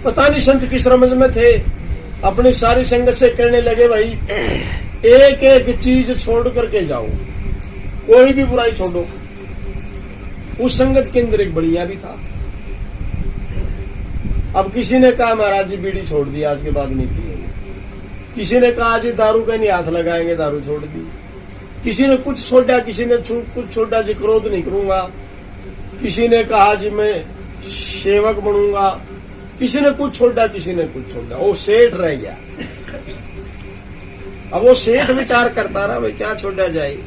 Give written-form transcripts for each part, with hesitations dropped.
पता नहीं संत किस रमज में थे, अपनी सारी संगत से कहने लगे भाई एक एक चीज छोड़ करके जाओ, कोई भी बुराई छोड़ो। उस संगत के अंदर एक बढ़िया भी था। अब किसी ने कहा महाराज जी बीड़ी छोड़ दी, आज के बाद नहीं पिएंगे। किसी ने कहा जी दारू का नहीं हाथ लगाएंगे, दारू छोड़ दी। किसी ने कुछ छोड़ा, किसी ने कुछ छोड़ा जी क्रोध नहीं करूंगा। किसी ने कहा जी मैं सेवक बनूंगा। किसी ने कुछ छोड़ा, किसी ने कुछ छोड़ा। वो सेठ रह गया। अब वो सेठ विचार करता रहा भाई क्या छोड़ा जाए।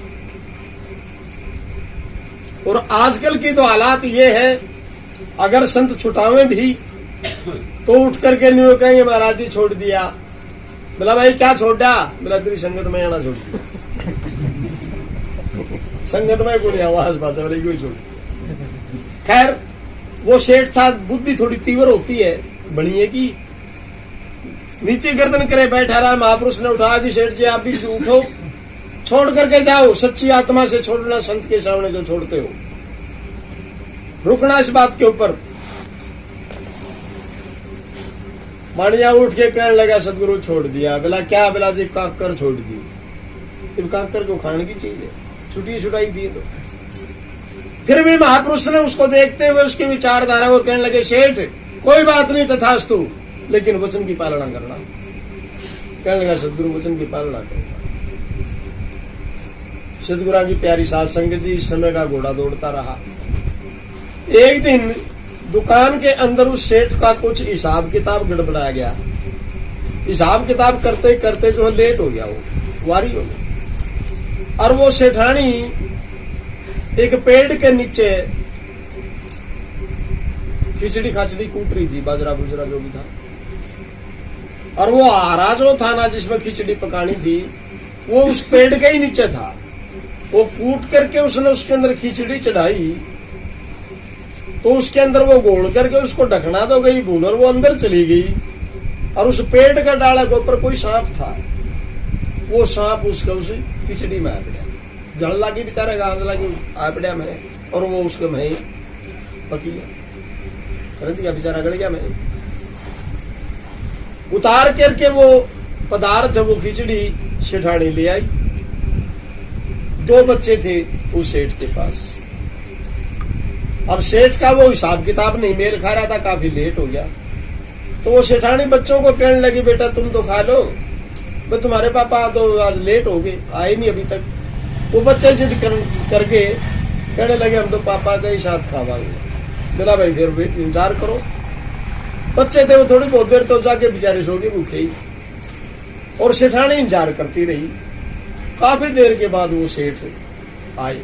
और आजकल की तो हालात ये है, अगर संत छुटावे भी तो उठ करके नहीं कहेंगे महाराज जी छोड़ दिया। बोला भाई क्या छोड़ा? बोला तेरी संगत में आना छोड़ दिया। संगत में कोई आवाज बात है क्यों छोड़। खैर वो सेठ था, बुद्धि थोड़ी तीव्र होती है, बढ़िए की नीचे गर्दन करे बैठा रहा। महापुरुष ने उठा दी, सेठ जी आप भी उठो, छोड़ करके जाओ। सच्ची आत्मा से छोड़ना, संत के सामने जो छोड़ते हो, रुकना इस बात के ऊपर। मानिया उठ के कहने लगा सदगुरु छोड़ दिया। बोला क्या? बोला जी काकर छोड़ दी। काकर को खाने की चीज है, छुट्टी छुटाई दी तो। फिर भी महापुरुष ने उसको देखते हुए उसकी विचारधारा को कहने लगे सेठ कोई बात नहीं तथास्तु, लेकिन वचन की पालना करना। कहने लगा सदगुरु वचन की पालना करना। सदगुरु की प्यारी साध संगत जी, इस समय का घोड़ा दौड़ता रहा। एक दिन दुकान के अंदर उस सेठ का कुछ हिसाब किताब गड़बड़ाया गया। हिसाब किताब करते करते जो है लेट हो गया, वो वारी हो गया। और वो सेठानी एक पेड़ के नीचे खिचड़ी खाचड़ी कूट रही थी, बाजरा बुजरा जो भी था। और वो आरा जो था ना जिसमें खिचड़ी पकानी थी, वो उस पेड़ के ही नीचे था। वो कूट करके उसने उसके अंदर खिचड़ी चढ़ाई, तो उसके अंदर वो गोल करके उसको ढकना तो गई भूल, और वो अंदर चली गई। और उस पेड़ का डाला के ऊपर कोई सांप था। वो सांप उसका उस खिचड़ी में आ पड़ा, जल लागी बेचारा, गांध लागी आ पड़ा में, और वो उसके में पकी गया, बेचारा गड़ गया में। उतार करके वो पदार्थ वो खिचड़ी सेठानी ले आई। 2 बच्चे थे उस सेठ के पास। अब सेठ का वो हिसाब किताब नहीं मेल खा रहा था, काफी लेट हो गया। तो वो सेठानी बच्चों को कहने लगी बेटा तुम तो खा लो, मैं तुम्हारे पापा तो आज लेट हो गए, आए नहीं अभी तक। वो बच्चे जिद कर गए, कहने लगे हम तो पापा का ही साथ खावांगे। बोला भाई फिर वेट इंतजार करो। बच्चे थे वो थोड़ी बहुत देर तो जाके बेचारे सो गए भूखे ही, और सेठानी इंतजार करती रही। काफी देर के बाद वो सेठ आए।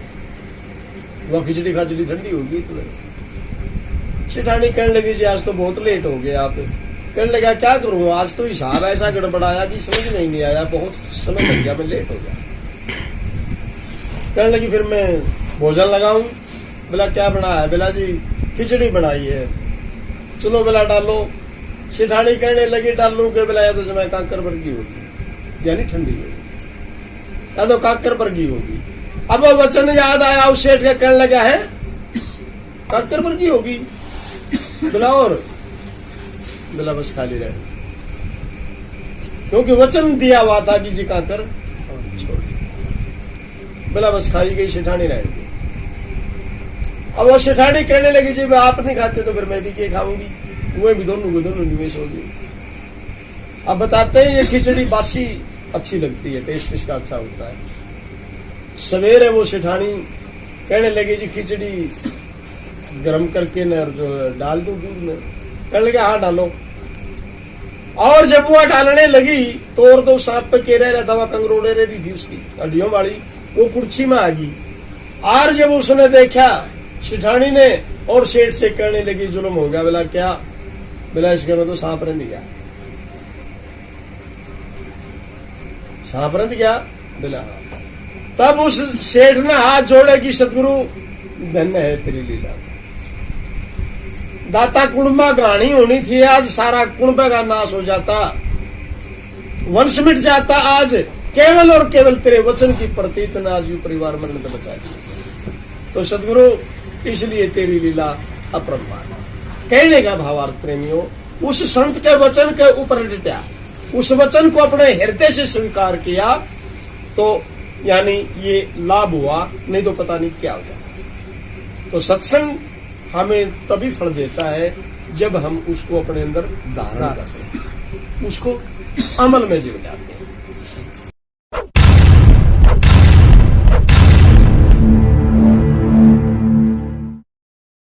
वह खिचड़ी खाचड़ी ठंडी होगी तो सेठानी कहने लगी जी आज तो बहुत लेट हो गए आप। कहने लगा क्या करूं, आज तो हिसाब ऐसा गड़बड़ाया कि समझ नहीं आया, बहुत समय लग गया, मैं लेट हो गया। कहने लगी फिर मैं भोजन लगाऊं। बोला क्या बनाया है? बोला जी खिचड़ी बनाई है। चलो बोला डालो। सेठानी कहने लगी डालू के बोला या तो समय काकर वर्गी होगी, यानी ठंडी होगी, या तो काकर वर्गी होगी। अब वो वचन याद आया उस सेठ का, कहने लगा है काकर वर्गी होगी। बोला और? बोला बस खाली रहे, क्योंकि वचन दिया हुआ था कि जी काकर छोड़। बोला बस खाई गई, सेठानी रहेगी। अब वो सेठानी कहने लगी जी आप नहीं खाते तो फिर मैं भी क्या खाऊंगी, वो भी दोनों निवेश होगी। अब बताते हैं ये खिचड़ी बासी अच्छी लगती है, टेस्ट इसका अच्छा होता है। सवेरे वो सेठानी कहने लगी जी खिचड़ी गरम करके न जो डाल दूं दूध में। कहने लगे हाँ डालो। और जब वो डालने लगी तो और दो सांप पे केरे रहता हुआ कंगरोड़े रही थी उसकी हड्डियों वाली, वो कुर्सी में आ गई। और जब उसने देखा सेठानी ने, और सेठ से कहने लगी जुल्म हो गया। बोला क्या? बोला इसके में तो सांप रंध गया। सांप रंध गया? बोला तब उस सेठ ने हाथ जोड़े कि सतगुरु धन्य है तेरी लीला, दाता कुणबा ग्राणी होनी थी, आज सारा कुणबा का नाश हो जाता, वंश मिट जाता। आज केवल और केवल तेरे वचन की प्रतीत ने आज यू परिवार मरण से बचा दिया। तो सदगुरु इसलिए तेरी लीला अपरंपार। कहने का भावार्थ प्रेमियों, उस संत के वचन के ऊपर डटा, उस वचन को अपने हृदय से स्वीकार किया, तो यानी ये लाभ हुआ, नहीं तो पता नहीं क्या हो जाता। तो सत्संग हमें तभी फल देता है जब हम उसको अपने अंदर धारण करते हैं, उसको अमल में जीव जाते हैं।